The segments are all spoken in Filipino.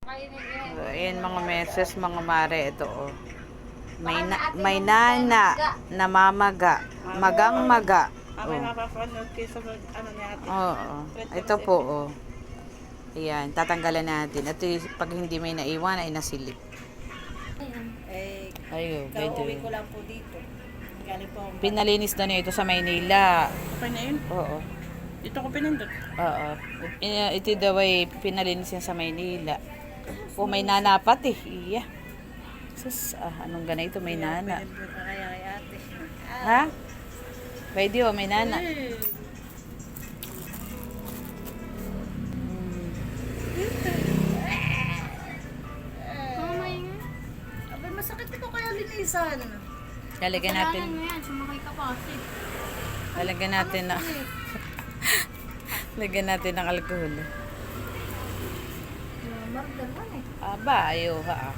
So, ayan mga meses, mga mare, ito oh. May nana, namamaga, magang maga. May mapapanood kayo sa ano ni ate. Oo. Ito po oh. Ayan, tatanggalan natin. Ito yung pag hindi may naiwan ay nasilip. Ayo, Kauwi ko lang po dito. Galing po akong pinalinis na niya ito sa Maynila. okay na yun. Oo. Dito ko pinindot. Oo. Ito daw ay pinalinis yan sa Maynila. O may nanapat eh. Iya. Sus, anong ganito? May nana. Kaya kay ate. Ha? Pwede o, may nana. Abay, masakit ko kaya linisan. Lalagyan natin. Sumakay ka pa kasi. Lalagyan natin na. Lagyan natin ng alcohol. Margal man eh. Aba, ayaw ha.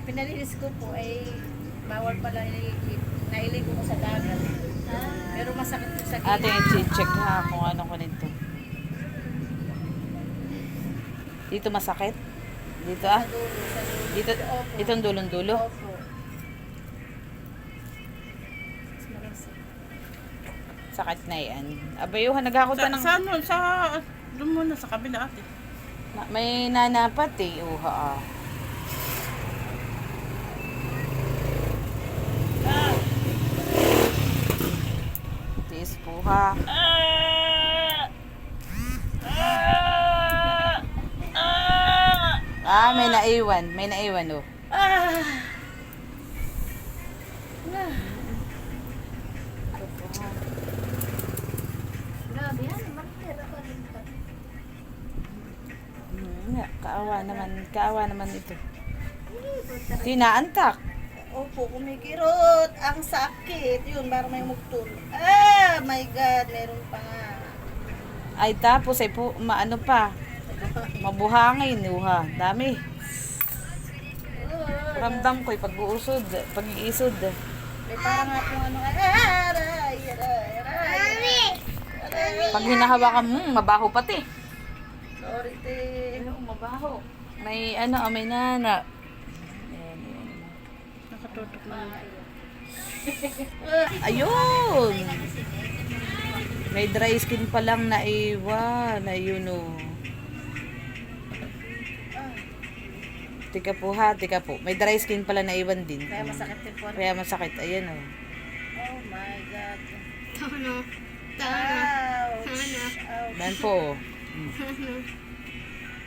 Pinalinis ko po ay bawal pala nailigo ko sa dagat. Pero masakit po sa Ating i-check ha kung ano ko nito. Dito masakit? Dito ah? Dito, itong dulong-dulo? Opo. Sakit na yan. Abayuhan, naghakot pa ng... Doon muna sa kabila ate. May nanapat eh. Uha ah. Tiis po ha. May naiwan. May naiwan oh. Grabe yan. Margal ako dito. Kaawa naman ito. Tinaantak. Opo, kumikirot. Ang sakit. Yun, para may mugtol. My God, meron pa nga. Ay tapos ay po, maano pa. Mabuhangin, uha. Dami. Ramdam ko pag-uusod, pag-iisod. May parang nga kung ano. Aray. Pag hinahawakan mo, mabaho pati. Sorry, te. Mabaho. May ano, may nana. Nakatutok na. Ayun! May dry skin pa lang naiwan. Ayun o. Tika po ha, tika po. May dry skin pala naiwan din. Kaya masakit din po. Kaya masakit. Ayan o. Oh my God. Tano. Ouch. Ouch. Dan po o.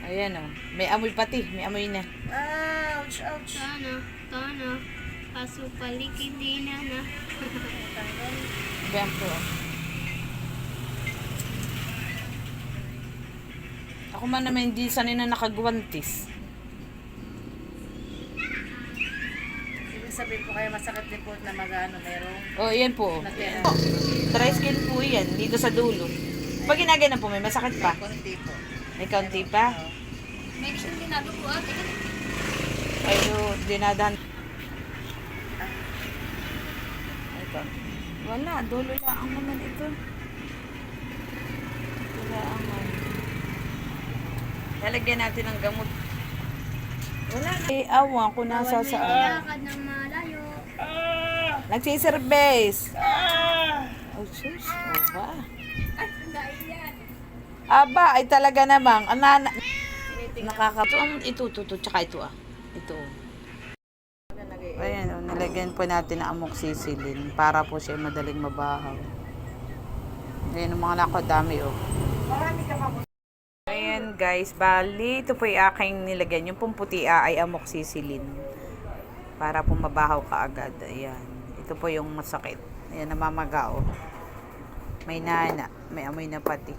Ayan o. May amoy pati. May amoy na. Ouch. Ouch. Tano. Paso palikiti na. Ayan po o. Ako man naman hindi sanay na nakagwantis. Ibig sabihin po kaya masakit din po na mag-ano merong Oh, yan po. natira. Dry skin po yan. Dito sa dulo. Pag ginagana po, may masakit pa. Konti po. May kaunti pa. May isang ginado po ate. Ayo, dinadahan. Ito. Wala, dulo lang ang naman ito. Wala ang lalagyan natin ng gamot. Wala na. Eh, awan ko nasa saan. Lakad ng malayo. Nagsiservice. Oh, sus. Oh, ba? Ay, dahil yan. Aba, ay talaga namang. Anana. Ito, tsaka ito ah. Ito. Ayan, oh, nilagyan po natin ng amoxicillin para po siya madaling mabahaw. Ayan, ang mga nako, dami oh. Ayan guys, bali, ito po yung aking nilagyan. Yung pumputi ay amoxicillin. Para po mabahaw ka agad. Ayan. Ito po yung masakit. Ayan, namamaga oh. May nana. May amoy na pati.